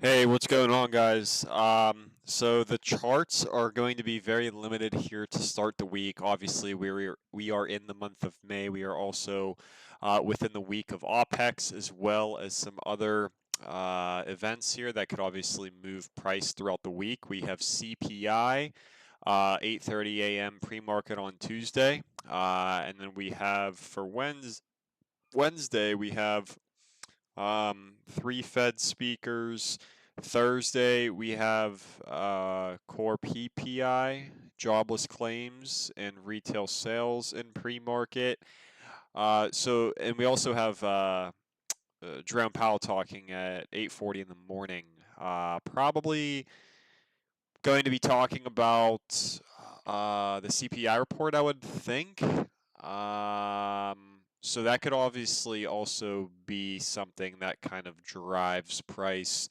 Hey, what's going on, guys? So the charts are going to be very limited here to start the week. Obviously, we are in the month of May. We are also within the week of OPEX, as well as some other events here that could obviously move price throughout the week. We have CPI, 8:30 a.m. pre-market on Tuesday, and then we have for Wednesday we have three Fed speakers. Thursday, we have core PPI, jobless claims, and retail sales in pre-market. And we also have Jerome Powell talking at 8:40 in the morning. Probably going to be talking about the CPI report, I would think. So that could obviously also be something that kind of drives price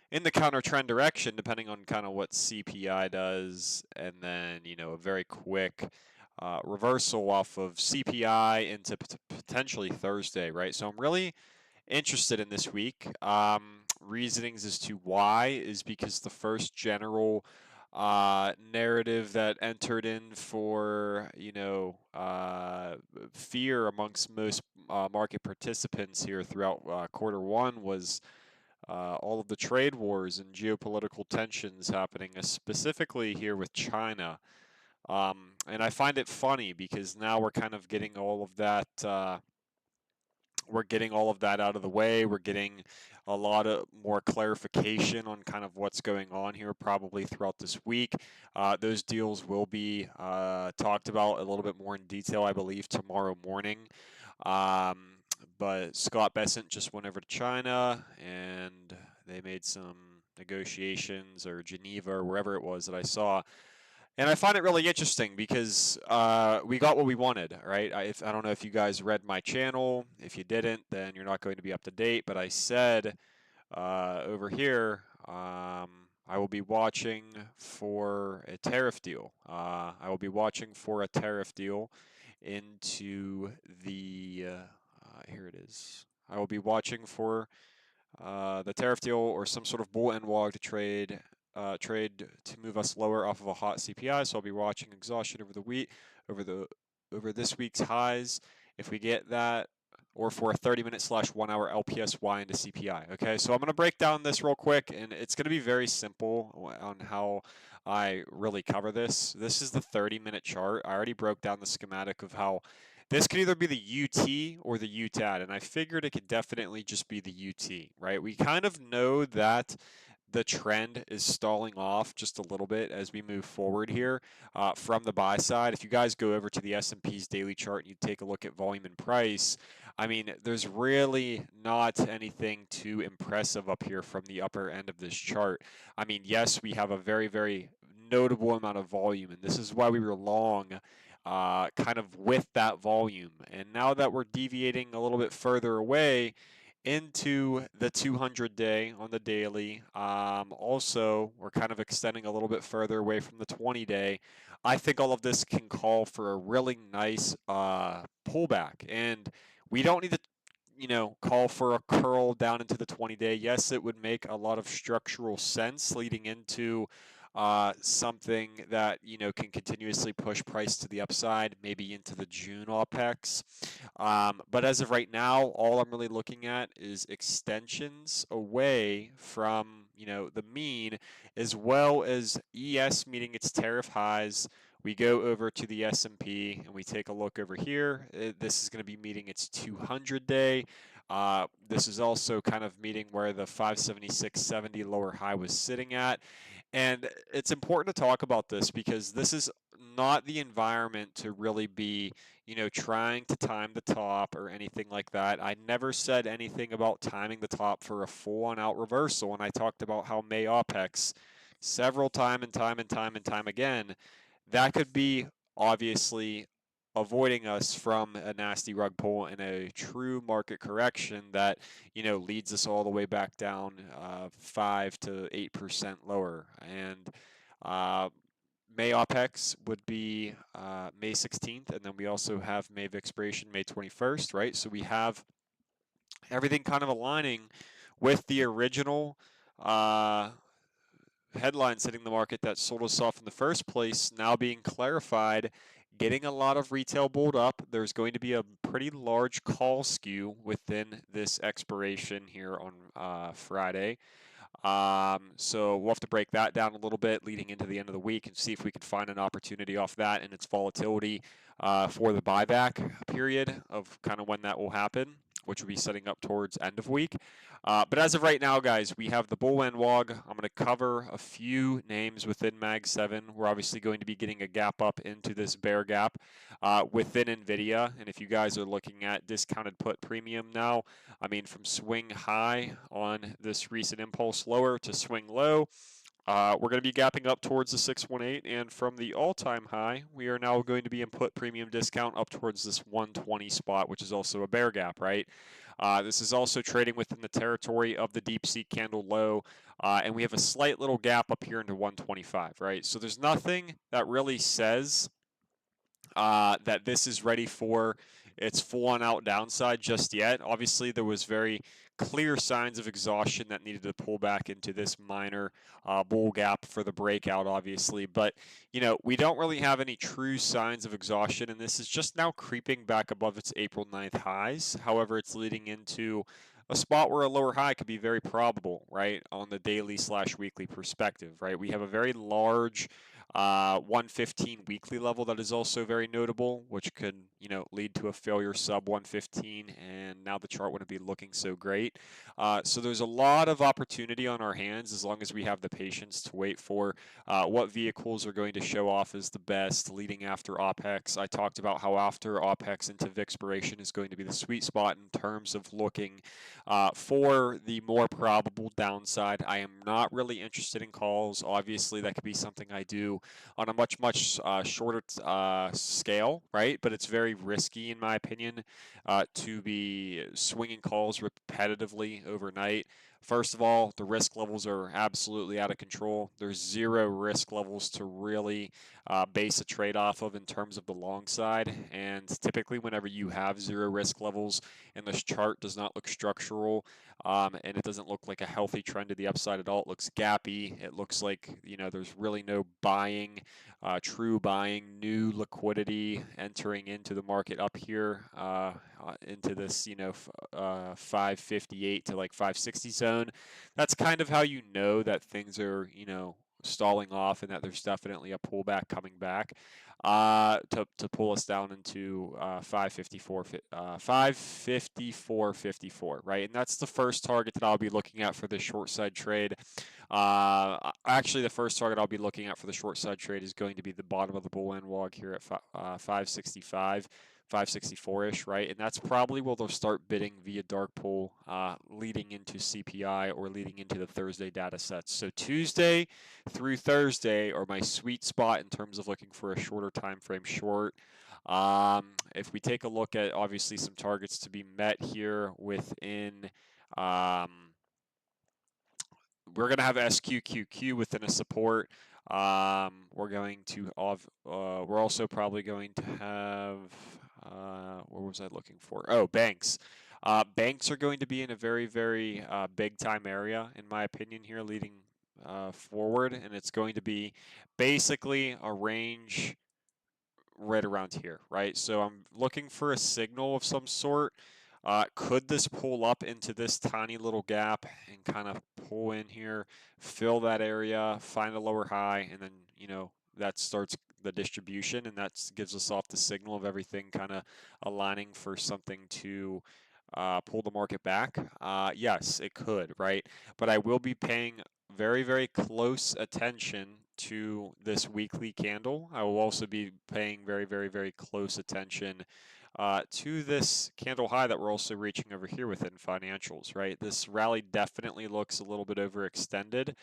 in the counter trend direction, depending on kind of what CPI does, and then a very quick reversal off of CPI into potentially Thursday, right? So I'm really interested in this week. Reasonings as to why is because the first general narrative that entered in for fear amongst most market participants here throughout quarter one was all of the trade wars and geopolitical tensions happening, specifically here with China. And I find it funny because now we're kind of getting all of that. We're getting all of that out of the way. We're getting a lot of more clarification on kind of what's going on here probably throughout this week. Those deals will be talked about a little bit more in detail, I believe, tomorrow morning. Um, but Scott Bessent just went over to China and they made some negotiations, or Geneva or wherever it was that I saw. And I find it really interesting because we got what we wanted, right? I don't know if you guys read my channel. If you didn't, then you're not going to be up to date. But I said over here, I will be watching for a tariff deal. I will be watching for a tariff deal into here it is. I will be watching for the tariff deal or some sort of bull and wog to trade to move us lower off of a hot CPI. So I'll be watching exhaustion over the week, over the over this week's highs. If we get that, or for a 30-minute slash 1 hour LPSY into CPI. Okay, so I'm going to break down this real quick, and it's going to be very simple on how I really cover this. This is the 30-minute chart. I already broke down the schematic of how this could either be the UT or the UTAD, and I figured it could definitely just be the UT, right? We kind of know that the trend is stalling off just a little bit as we move forward here from the buy side. If you guys go over to the S&P's daily chart and you take a look at volume and price, I mean, there's really not anything too impressive up here from the upper end of this chart. I mean, yes, we have a very, very notable amount of volume, and this is why we were long kind of with that volume. And now that we're deviating a little bit further away into the 200-day on the daily, also we're kind of extending a little bit further away from the 20-day. I think all of this can call for a really nice pullback, and we don't need to call for a curl down into the 20-day. Yes, it would make a lot of structural sense leading into something that can continuously push price to the upside, maybe into the June OPEX. But as of right now, all I'm really looking at is extensions away from the mean, as well as ES meeting its tariff highs. We go over to the S&P and we take a look over here. This is going to be meeting its 200-day. This is also kind of meeting where the 576.70 lower high was sitting at. And it's important to talk about this because this is not the environment to really be, trying to time the top or anything like that. I never said anything about timing the top for a full on out reversal. And I talked about how May OPEX several time again, that could be obviously avoiding us from a nasty rug pull and a true market correction that leads us all the way back down 5 to 8% lower. And May OPEX would be May 16th, and then we also have May expiration May 21st, right? So we have everything kind of aligning with the original uh, headlines hitting the market that sold us off in the first place now being clarified, getting a lot of retail bulled up. There's going to be a pretty large call skew within this expiration here on Friday. So we'll have to break that down a little bit leading into the end of the week and see if we can find an opportunity off that and its volatility for the buyback period of kind of when that will happen, which will be setting up towards end of week. But as of right now, guys, we have the Bullwen WOG. I'm going to cover a few names within Mag 7. We're obviously going to be getting a gap up into this bear gap within NVIDIA. And if you guys are looking at discounted put premium now, I mean, from swing high on this recent impulse lower to swing low, we're going to be gapping up towards the 618, and from the all-time high, we are now going to be in put premium discount up towards this 120 spot, which is also a bear gap, right? This is also trading within the territory of the deep sea candle low, and we have a slight little gap up here into 125, right? So there's nothing that really says that this is ready for its full-on out downside just yet. Obviously, there was very clear signs of exhaustion that needed to pull back into this minor bull gap for the breakout, obviously. But, you know, we don't really have any true signs of exhaustion, and this is just now creeping back above its April 9th highs. However, it's leading into a spot where a lower high could be very probable, right, on the daily/weekly perspective, right? We have a very large 115 weekly level that is also very notable, which could, you know, lead to a failure sub 115, and now the chart wouldn't be looking so great. So there's a lot of opportunity on our hands as long as we have the patience to wait for what vehicles are going to show off as the best leading after OPEX. I talked about how after OPEX into VixP is going to be the sweet spot in terms of looking for the more probable downside. I am not really interested in calls. Obviously, that could be something I do on a much shorter scale, right? But it's very risky, in my opinion, to be swinging calls repetitively overnight. First of all, the risk levels are absolutely out of control. There's zero risk levels to really base a trade off of in terms of the long side. And typically, whenever you have zero risk levels and this chart does not look structural, and it doesn't look like a healthy trend to the upside at all. It looks gappy. It looks like, you know, there's really no buying, true buying, new liquidity entering into the market up here into this, you know, 558 to like 560 zone. That's kind of how you know that things are, you know, stalling off and that there's definitely a pullback coming back to pull us down into 554.54, right? And that's the first target that I'll be looking at for this short side trade. Actually, the first target I'll be looking at for the short side trade is going to be the bottom of the bullpen log here at 565. 564-ish, right? And that's probably where they'll start bidding via dark pool leading into CPI or leading into the Thursday data sets. So Tuesday through Thursday are my sweet spot in terms of looking for a shorter time frame short. If we take a look at obviously some targets to be met here within, we're going to have SQQQ within a support. We're going to, we're also probably going to have, what was I looking for? Oh, banks. Banks are going to be in a very big time area, in my opinion, here leading forward, and it's going to be basically a range right around here, right? So I'm looking for a signal of some sort. Could this pull up into this tiny little gap and kind of pull in here, fill that area, find a lower high, and then, you know, that starts the distribution, and that gives us off the signal of everything kind of aligning for something to pull the market back? Yes, it could, right? But I will be paying very close attention to this weekly candle. I will also be paying very close attention to this candle high that we're also reaching over here within financials, right? This rally definitely looks a little bit overextended.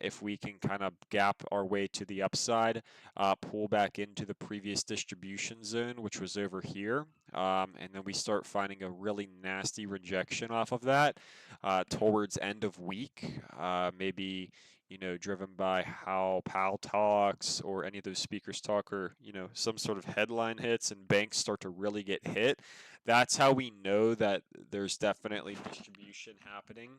If we can kind of gap our way to the upside, pull back into the previous distribution zone, which was over here, and then we start finding a really nasty rejection off of that towards end of week, maybe, driven by how Powell talks or any of those speakers talk, or some sort of headline hits and banks start to really get hit. That's how we know that there's definitely distribution happening.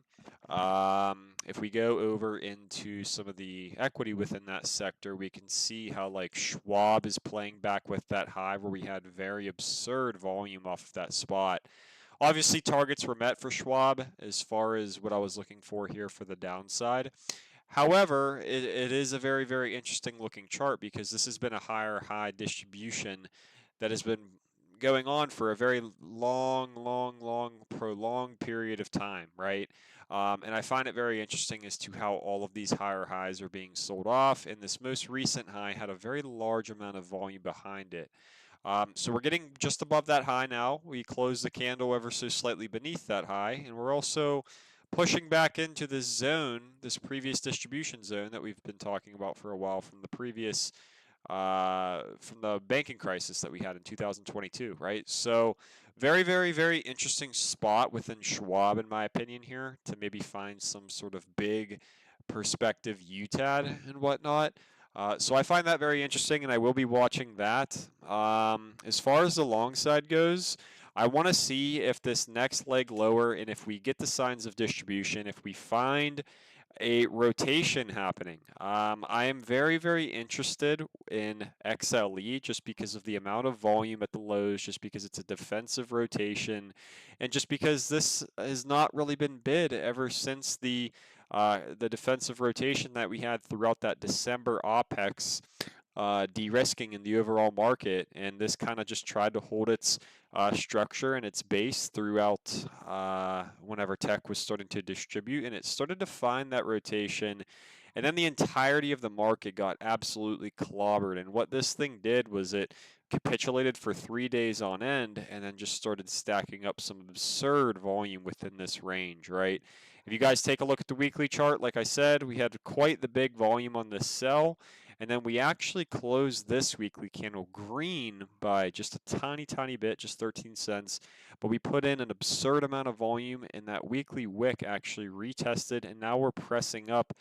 If we go over into some of the equity within that sector, we can see how like Schwab is playing back with that high where we had very absurd volume off of that spot. Obviously, targets were met for Schwab as far as what I was looking for here for the downside. However, it is a very, very interesting looking chart because this has been a higher high distribution that has been going on for a very long, prolonged period of time, right? And I find it very interesting as to how all of these higher highs are being sold off. And this most recent high had a very large amount of volume behind it. So we're getting just above that high now. We closed the candle ever so slightly beneath that high, and we're also pushing back into this zone, this previous distribution zone that we've been talking about for a while from the previous, from the banking crisis that we had in 2022, right? So very, very, very interesting spot within Schwab, in my opinion, here to maybe find some sort of big perspective UTAD and whatnot. So I find that very interesting, and I will be watching that. As far as the long side goes, I want to see if this next leg lower, and if we get the signs of distribution, if we find a rotation happening. I am very, very interested in XLE just because of the amount of volume at the lows, just because it's a defensive rotation, and just because this has not really been bid ever since the defensive rotation that we had throughout that December OPEX de-risking in the overall market, and this kind of just tried to hold its structure and its base throughout whenever tech was starting to distribute, and it started to find that rotation, and then the entirety of the market got absolutely clobbered. And what this thing did was it capitulated for 3 days on end, and then just started stacking up some absurd volume within this range, right? If you guys take a look at the weekly chart, like I said, we had quite the big volume on this sell. And then we actually closed this weekly candle green by just a tiny bit, just 13 cents. But we put in an absurd amount of volume, and that weekly wick actually retested. And now we're pressing up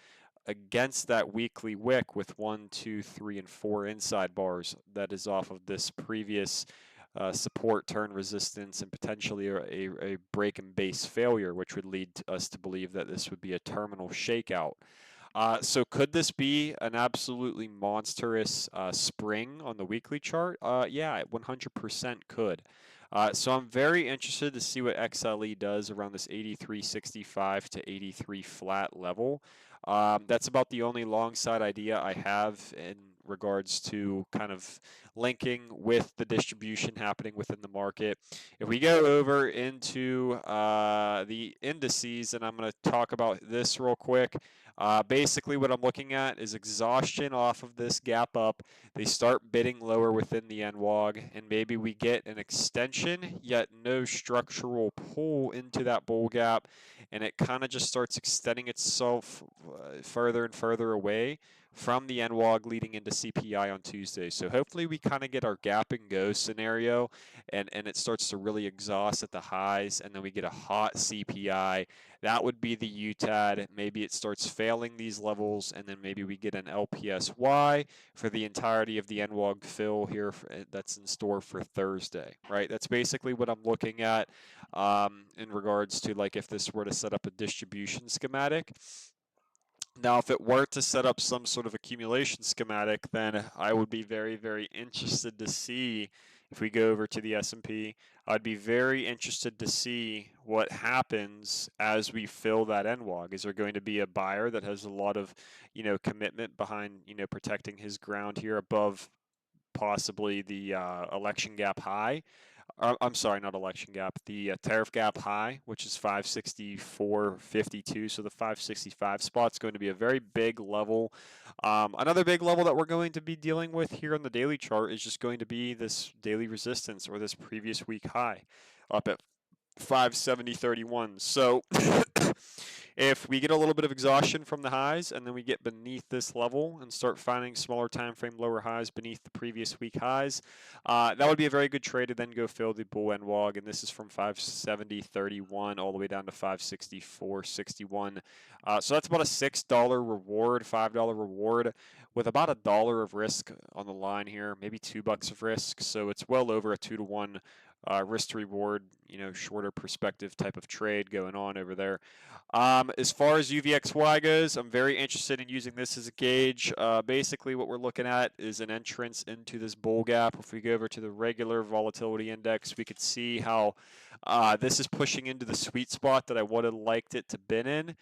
against that weekly wick with 1, 2, 3, and 4 inside bars. That is off of this previous support, turn resistance, and potentially a break and base failure, which would lead us to believe that this would be a terminal shakeout. So could this be an absolutely monstrous spring on the weekly chart? Yeah, it 100% could. So I'm very interested to see what XLE does around this 83.65 to 83 flat level. That's about the only long side idea I have in regards to kind of linking with the distribution happening within the market. If we go over into the indices, and I'm going to talk about this real quick. Basically, what I'm looking at is exhaustion off of this gap up. They start bidding lower within the NWOG, and maybe we get an extension, yet no structural pull into that bull gap, and it kind of just starts extending itself further and further away from the NWOG leading into CPI on Tuesday. So hopefully we kind of get our gap and go scenario, and it starts to really exhaust at the highs, and then we get a hot CPI. That would be the UTAD. Maybe it starts failing these levels, and then maybe we get an LPSY for the entirety of the NWOG fill here that's in store for Thursday, right? That's basically what I'm looking at in regards to like if this were to set up a distribution schematic. Now, if it were to set up some sort of accumulation schematic, then I would be very, very interested to see if we go over to the S&P. I'd be very interested to see what happens as we fill that NWOG. Is there going to be a buyer that has a lot of, commitment behind, protecting his ground here above possibly the election gap high? I'm sorry, not election gap. The tariff gap high, which is 564.52. So the 565 spot's going to be a very big level. Another big level that we're going to be dealing with here on the daily chart is just going to be this daily resistance or this previous week high up at 570.31. So If we get a little bit of exhaustion from the highs and then we get beneath this level and start finding smaller time frame lower highs beneath the previous week highs, that would be a very good trade to then go fill the bull end log. And this is from 570.31 all the way down to 564.61. So that's about a $6 reward, $5 reward with about $1 of risk on the line here, maybe $2 of risk. So it's well over a 2-to-1 risk to reward, shorter perspective type of trade going on over there. As far as UVXY goes, I'm very interested in using this as a gauge. Basically, what we're looking at is an entrance into this bull gap. If we go over to the regular volatility index, we could see how this is pushing into the sweet spot that I would have liked it to been in.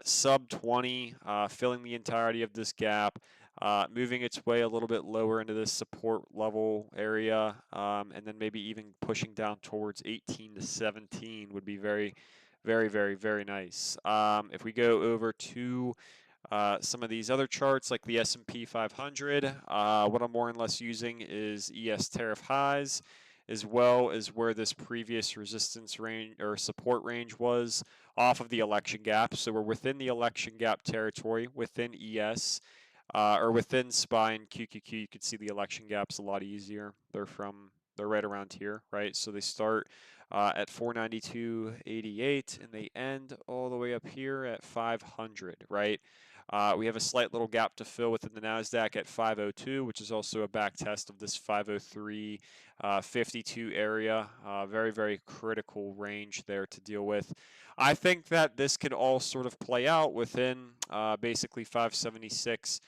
Sub 20, filling the entirety of this gap. Moving its way a little bit lower into this support level area, and then maybe even pushing down towards 18 to 17 would be very, very, very, very nice. If we go over to some of these other charts like the S&P 500, what I'm more or less using is ES tariff highs, as well as where this previous resistance range or support range was off of the election gap. So we're within the election gap territory within ES. Or within SPY and QQQ, you can see the election gaps a lot easier. They're right around here, right? So they start at 492.88 and they end all the way up here at 500, right? We have a slight little gap to fill within the NASDAQ at 502, which is also a back test of this 503.52 area. Very, very critical range there to deal with. I think that this can all sort of play out within basically 576.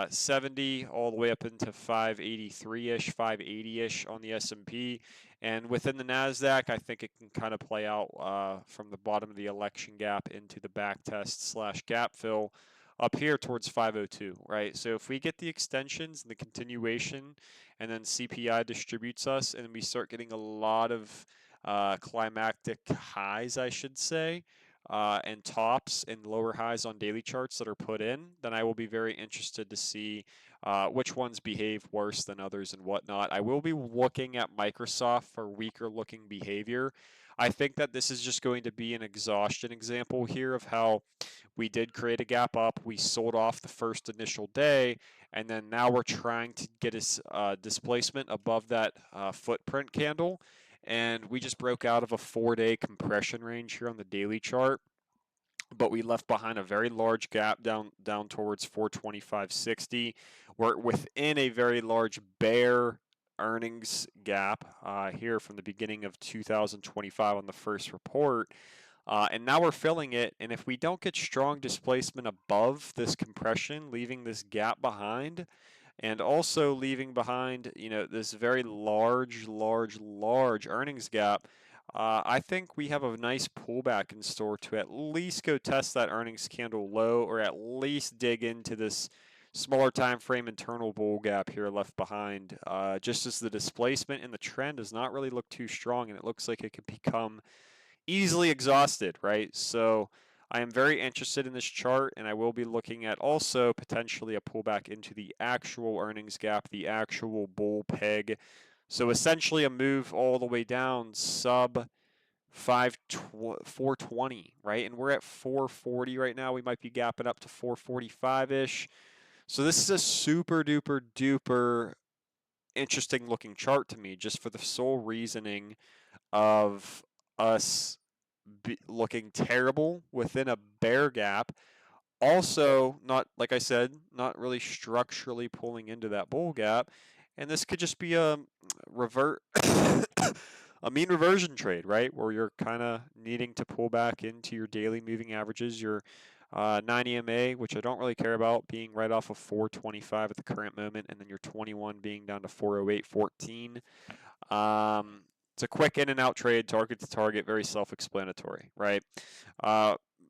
70 all the way up into 583-ish, 580-ish on the S&P. And within the NASDAQ, I think it can kind of play out from the bottom of the election gap into the back test / gap fill up here towards 502, right? So if we get the extensions and the continuation and then CPI distributes us and we start getting a lot of climactic highs, I should say, and tops and lower highs on daily charts that are put in, then I will be very interested to see which ones behave worse than others and whatnot. I will be looking at Microsoft for weaker looking behavior. I think that this is just going to be an exhaustion example here of how we did create a gap up. We sold off the first initial day, and then now we're trying to get its displacement above that footprint candle. And we just broke out of a 4-day compression range here on the daily chart, but we left behind a very large gap down towards 425.60. We're within a very large bear earnings gap here from the beginning of 2025 on the first report. And now we're filling it, and if we don't get strong displacement above this compression, leaving this gap behind, and also leaving behind, this very large earnings gap, I think we have a nice pullback in store to at least go test that earnings candle low, or at least dig into this smaller time frame internal bull gap here left behind, just as the displacement and the trend does not really look too strong, and it looks like it could become easily exhausted, right? So I am very interested in this chart, and I will be looking at also potentially a pullback into the actual earnings gap, the actual bull peg. So essentially a move all the way down sub 420, right? And we're at 440 right now. We might be gapping up to 445-ish. So this is a super duper duper interesting looking chart to me, just for the sole reasoning of us looking terrible within a bear gap. Also, not, like I said, not really structurally pulling into that bull gap. And this could just be a a mean reversion trade, right? Where you're kind of needing to pull back into your daily moving averages, your 9 EMA, which I don't really care about, being right off of 425 at the current moment, and then your 21 being down to 408.14. It's a quick in and out trade, target to target, very self-explanatory, right?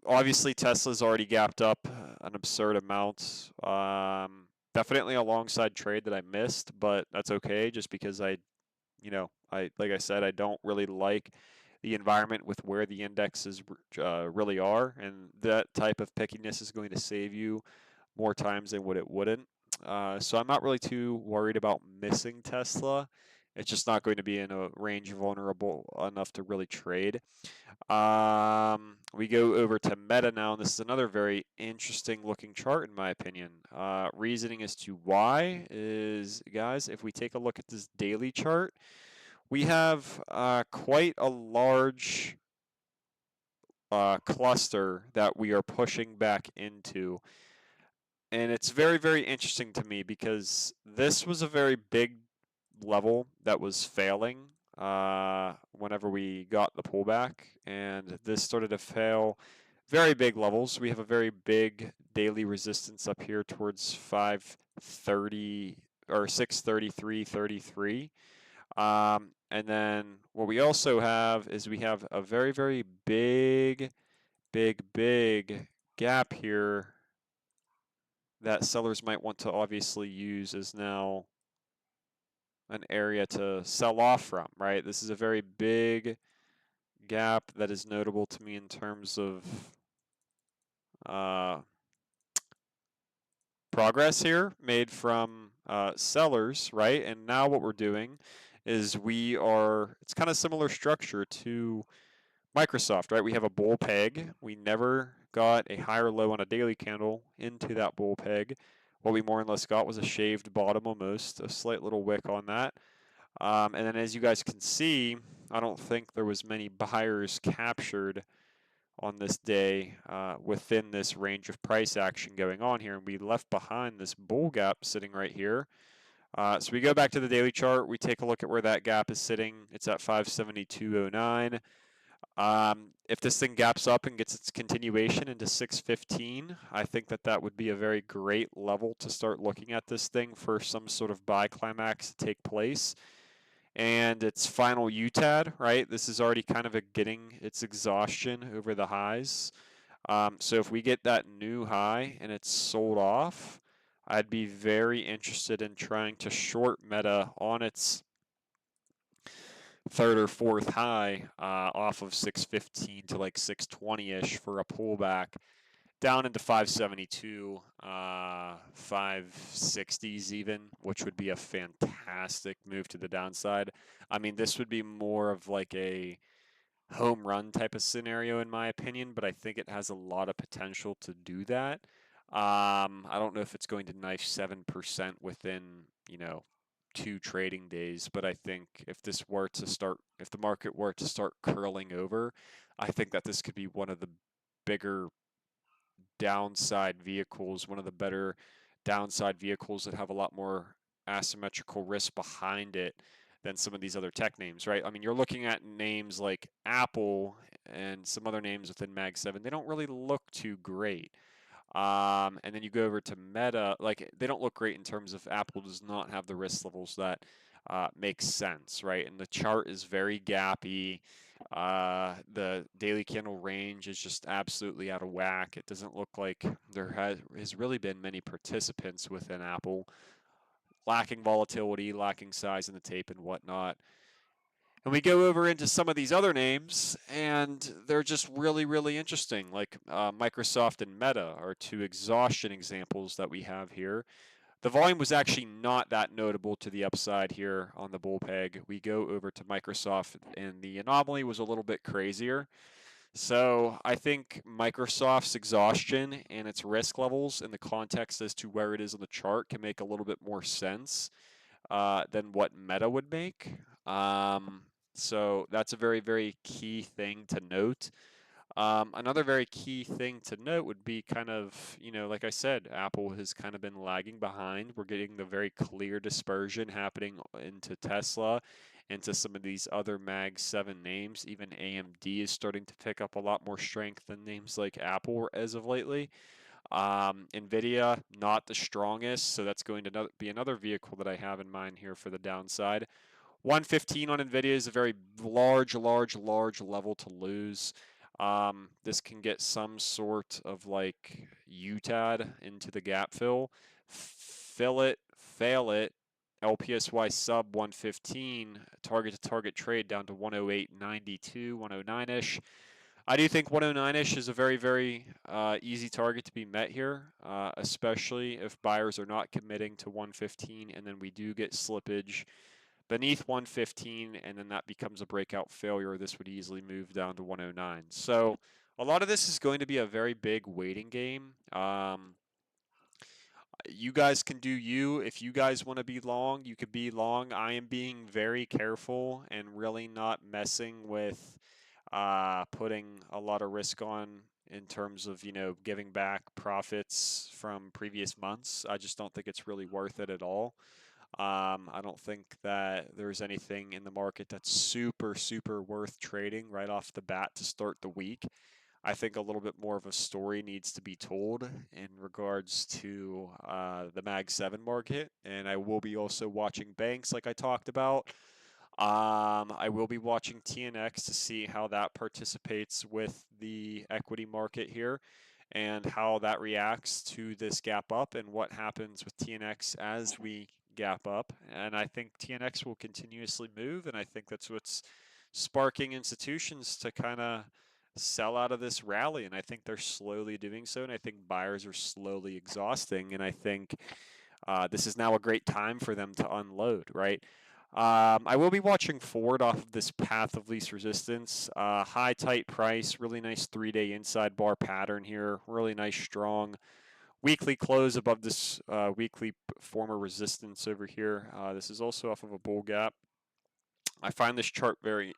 Obviously, Tesla's already gapped up an absurd amount. Definitely a long side trade that I missed, but that's okay, just because like I said, I don't really like the environment with where the indexes really are, and that type of pickiness is going to save you more times than what it wouldn't. So I'm not really too worried about missing Tesla It's just not going to be in a range vulnerable enough to really trade. We go over to Meta now, and this is another very interesting looking chart in my opinion. Reasoning as to why is, guys, if we take a look at this daily chart, we have quite a large cluster that we are pushing back into. And it's very, very interesting to me because this was a very big level that was failing whenever we got the pullback, and this started to fail very big levels. We have a very big daily resistance up here towards 530 or 633.33. And then what we also have is we have a very, very big gap here that sellers might want to obviously use as now an area to sell off from, right? This is a very big gap that is notable to me in terms of progress here made from sellers, right? And now what we're doing is it's kind of similar structure to Microsoft, right? We have a bull peg. We never got a higher low on a daily candle into that bull peg. What we more or less got was a shaved bottom almost, a slight little wick on that. And then as you guys can see, I don't think there was many buyers captured on this day within this range of price action going on here. And we left behind this bull gap sitting right here. So we go back to the daily chart. We take a look at where that gap is sitting. It's at 572.09. If this thing gaps up and gets its continuation into 615, I think that that would be a very great level to start looking at this thing for some sort of buy climax to take place. And its final UTAD, right? This is already kind of getting its exhaustion over the highs. So if we get that new high and it's sold off, I'd be very interested in trying to short Meta on its third or fourth high off of 615 to like 620-ish for a pullback down into 572, 560s even, which would be a fantastic move to the downside. I mean, this would be more of like a home run type of scenario in my opinion, but I think it has a lot of potential to do that. I don't know if it's going to knife 7% within, 2 trading days, but I think if the market were to start curling over, I think that this could be one of the bigger downside vehicles, one of the better downside vehicles that have a lot more asymmetrical risk behind it than some of these other tech names, right? I mean, you're looking at names like Apple and some other names within Mag 7. They don't really look too great. And then you go over to Meta, like they don't look great in terms of Apple does not have the risk levels that make sense, right? And the chart is very gappy. The daily candle range is just absolutely out of whack. It doesn't look like there has really been many participants within Apple, lacking volatility, lacking size in the tape and whatnot. And we go over into some of these other names, and they're just really, really interesting. Like Microsoft and Meta are two exhaustion examples that we have here. The volume was actually not that notable to the upside here on the bull peg. We go over to Microsoft, and the anomaly was a little bit crazier. So I think Microsoft's exhaustion and its risk levels in the context as to where it is on the chart can make a little bit more sense than what Meta would make. So that's a very, very key thing to note. Another very key thing to note would be kind of, like I said, Apple has kind of been lagging behind. We're getting the very clear dispersion happening into Tesla, into some of these other Mag 7 names. Even AMD is starting to pick up a lot more strength than names like Apple as of lately. NVIDIA, not the strongest, so that's going to be another vehicle that I have in mind here for the downside. 115 on NVIDIA is a very large level to lose. This can get some sort of like UTAD into the gap fill it, fail it, LPSY sub 115, target to target trade down to 108.92, 109-ish. I do think 109-ish is a very, very easy target to be met here, especially if buyers are not committing to 115, and then we do get slippage beneath 115, and then that becomes a breakout failure. This would easily move down to 109. So a lot of this is going to be a very big waiting game. You guys can do you. If you guys want to be long, you could be long. I am being very careful and really not messing with putting a lot of risk on in terms of, giving back profits from previous months. I just don't think it's really worth it at all. I don't think that there's anything in the market that's super, super worth trading right off the bat to start the week. I think a little bit more of a story needs to be told in regards to the Mag 7 market. And I will be also watching banks like I talked about. I will be watching TNX to see how that participates with the equity market here and how that reacts to this gap up and what happens with TNX as we gap up. And I think TNX will continuously move, and I think that's what's sparking institutions to kind of sell out of this rally. And I think they're slowly doing so, and I think buyers are slowly exhausting. And I think this is now a great time for them to unload, right? I will be watching Ford off of this path of least resistance. High, tight price, really nice 3-day inside bar pattern here. Really nice, strong weekly close above this weekly former resistance over here. This is also off of a bull gap. I find this chart very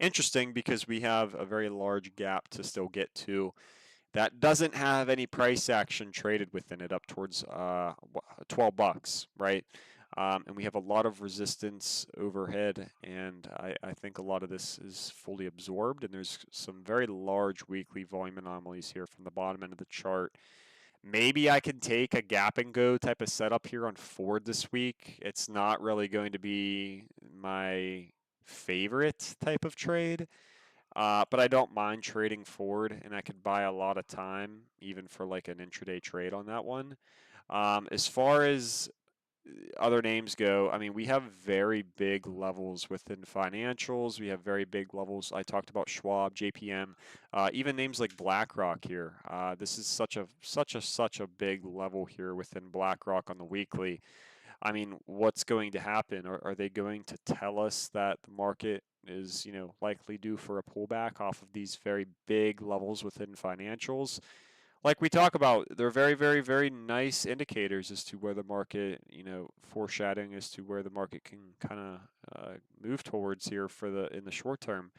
interesting because we have a very large gap to still get to that doesn't have any price action traded within it up towards 12 bucks, right? And we have a lot of resistance overhead, and I think a lot of this is fully absorbed, and there's some very large weekly volume anomalies here from the bottom end of the chart. Maybe I can take a gap and go type of setup here on Ford this week. It's not really going to be my favorite type of trade. But I don't mind trading Ford, and I could buy a lot of time, even for like an intraday trade on that one. As far as other names go, I mean, we have very big levels within financials. We have very big levels. I talked about Schwab, JPM, even names like BlackRock here. This is such a big level here within BlackRock on the weekly. I mean, what's going to happen? Are they going to tell us that the market is, likely due for a pullback off of these very big levels within financials? Like we talk about, they're very, very, very nice indicators as to where the market, foreshadowing as to where the market can kind of move towards here in the short term.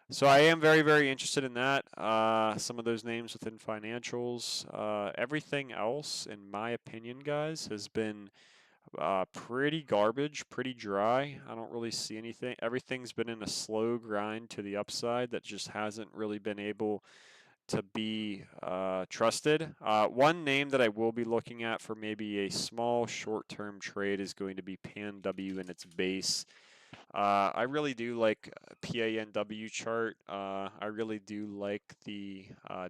So I am very, very interested in that. Some of those names within financials. Everything else, in my opinion, guys, has been pretty garbage, pretty dry. I don't really see anything. Everything's been in a slow grind to the upside that just hasn't really been able to be trusted. One name that I will be looking at for maybe a small short-term trade is going to be PANW in its base. I really do like PANW chart. I really do like the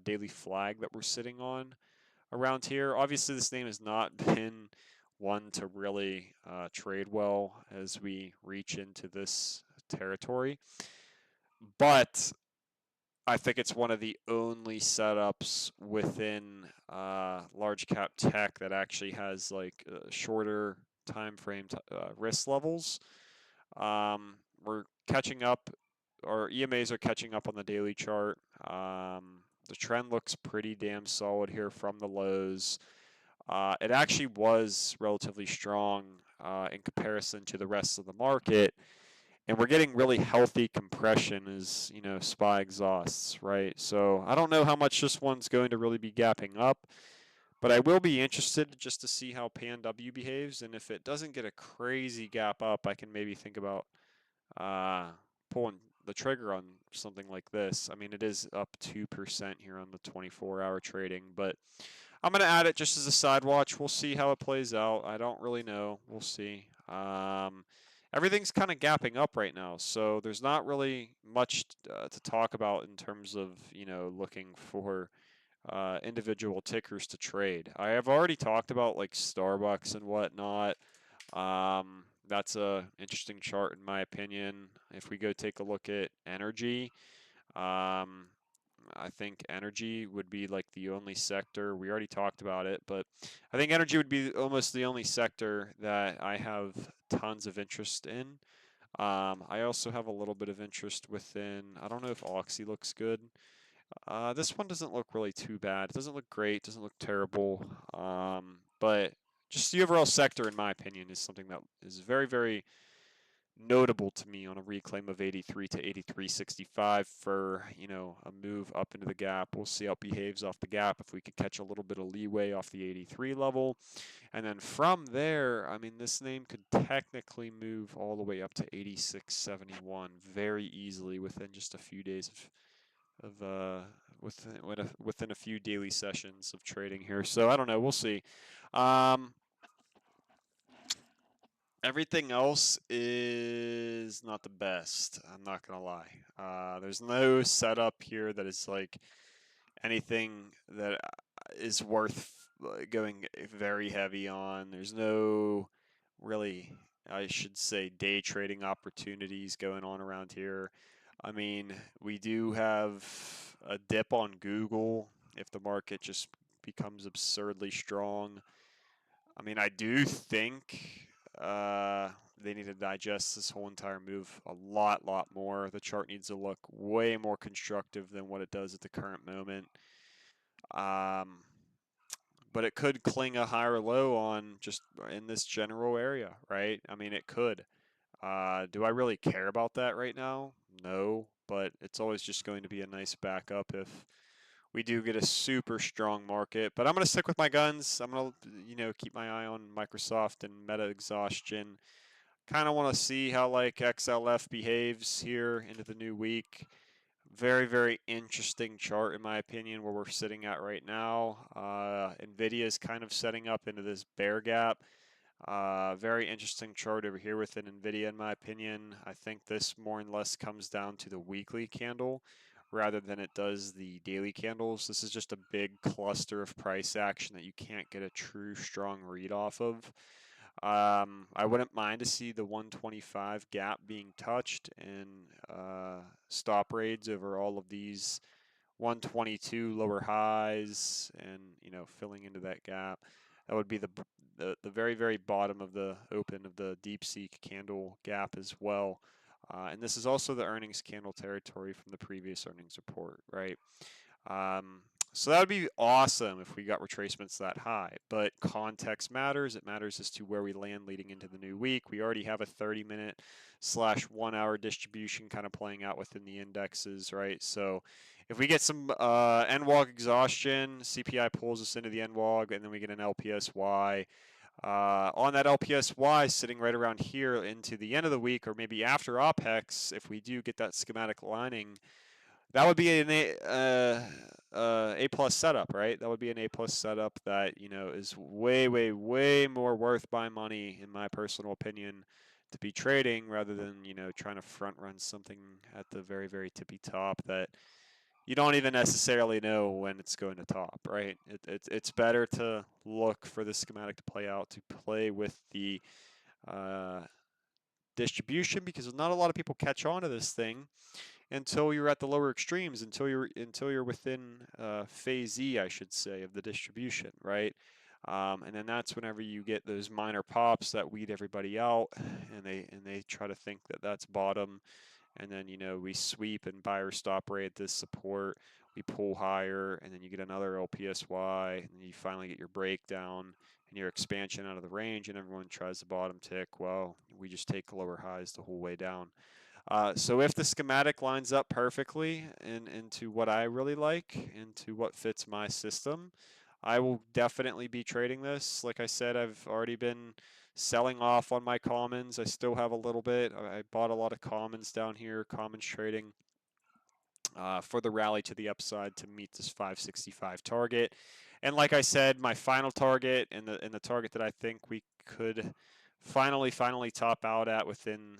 daily flag that we're sitting on around here. Obviously, this name has not been one to really trade well as we reach into this territory. But I think it's one of the only setups within large cap tech that actually has like shorter time frame risk levels. We're catching up, or EMAs are catching up on the daily chart. The trend looks pretty damn solid here from the lows. It actually was relatively strong in comparison to the rest of the market. And we're getting really healthy compression as, SPY exhausts, right? So I don't know how much this one's going to really be gapping up, but I will be interested just to see how PANW behaves. And if it doesn't get a crazy gap up, I can maybe think about pulling the trigger on something like this. I mean, it is up 2% here on the 24-hour trading, but I'm going to add it just as a side watch. We'll see how it plays out. I don't really know. We'll see. Everything's kind of gapping up right now, so there's not really much to talk about in terms of, looking for individual tickers to trade. I have already talked about like Starbucks and whatnot. That's a interesting chart in my opinion. If we go take a look at energy, I think energy would be like the only sector. We already talked about it, but I think energy would be almost the only sector that I have tons of interest in. I also have a little bit of interest within, I don't know if Oxy looks good. This one doesn't look really too bad. It doesn't look great, doesn't look terrible. But just the overall sector, in my opinion, is something that is very, very notable to me on a reclaim of 83 to 83.65 for, a move up into the gap. We'll see how it behaves off the gap if we could catch a little bit of leeway off the 83 level. And then from there, I mean, this name could technically move all the way up to 86.71 very easily within just a few days of within a few daily sessions of trading here. So I don't know. We'll see. Um, Everything else is not the best. I'm not gonna lie. There's no setup here that is like anything that is worth going very heavy on. There's no really, I should say, day trading opportunities going on around here. I mean, we do have a dip on Google if the market just becomes absurdly strong. I mean, I do think they need to digest this whole entire move a lot more. The chart needs to look way more constructive than what it does at the current moment. Um, but it could cling a higher low on just in this general area, right? I mean, it could. Do I really care about that right now? No, but it's always just going to be a nice backup if we do get a super strong market. But I'm going to stick with my guns. I'm going to, keep my eye on Microsoft and meta exhaustion. Kind of want to see how like XLF behaves here into the new week. Very, very interesting chart in my opinion where we're sitting at right now. Nvidia is kind of setting up into this bear gap. Very interesting chart over here within Nvidia, in my opinion. I think this more and less comes down to the weekly candle rather than it does the daily candles. This is just a big cluster of price action that you can't get a true strong read off of. I wouldn't mind to see the 125 gap being touched and stop raids over all of these 122 lower highs and filling into that gap. That would be the very very bottom of the open of the deep seek candle gap as well. And this is also the earnings candle territory from the previous earnings report, right? So that would be awesome if we got retracements that high, but context matters. It matters as to where we land leading into the new week. We already have a 30-minute slash 1 hour distribution kind of playing out within the indexes, right? So if we get some NWOG exhaustion, CPI pulls us into the NWOG, and then we get an LPSY. On that LPSY sitting right around here into the end of the week or maybe after OPEX, if we do get that schematic lining, that would be an A plus setup, right? That would be an A plus setup that is way more worth my money in my personal opinion to be trading rather than trying to front run something at the very very tippy top that you don't even necessarily know when it's going to top, right? It's better to look for the schematic to play out, to play with the uh, distribution because not a lot of people catch on to this thing until you're at the lower extremes, until you're within phase E, I should say, of the distribution, right? And then that's whenever you get those minor pops that weed everybody out, and they try to think that that's bottom, and then we sweep and buy or stop rate this support, we pull higher, and then you get another LPSY, and then you finally get your breakdown and your expansion out of the range, and everyone tries the bottom tick. Well, we just take lower highs the whole way down. So if the schematic lines up perfectly into what I really like, into what fits my system, I will definitely be trading this. Like I said, I've already been selling off on my commons. I still have a little bit. I bought a lot of commons down here, commons trading for the rally to the upside to meet this 565 target. And like I said, my final target and the target that I think we could finally top out at within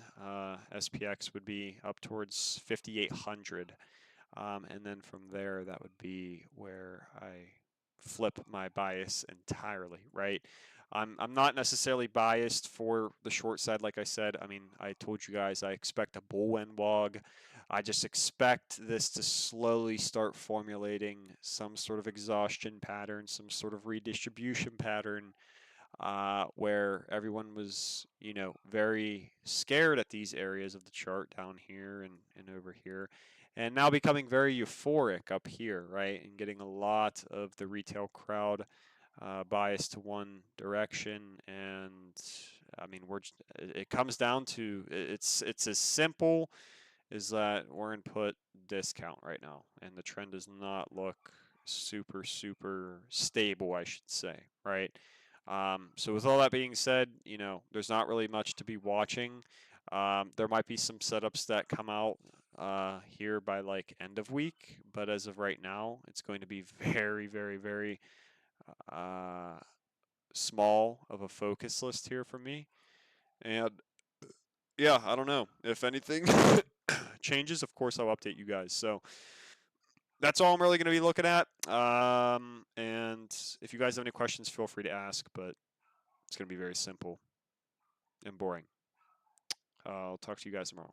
SPX would be up towards 5,800. And then from there, that would be where I flip my bias entirely, right? I'm not necessarily biased for the short side, like I said. I mean, I told you guys I expect a bullwhen wog. I just expect this to slowly start formulating some sort of exhaustion pattern, some sort of redistribution pattern, where everyone was, very scared at these areas of the chart down here and over here, and now becoming very euphoric up here, right? And getting a lot of the retail crowd biased to one direction. And I mean, it comes down to it's as simple as that we're in put discount right now, and the trend does not look super, super stable, I should say, right? So with all that being said, there's not really much to be watching. There might be some setups that come out here by like end of week, but as of right now, it's going to be very, very, very uh, small of a focus list here for me. And yeah, I don't know. If anything changes, of course, I'll update you guys. So that's all I'm really going to be looking at. And if you guys have any questions, feel free to ask, but it's going to be very simple and boring. I'll talk to you guys tomorrow.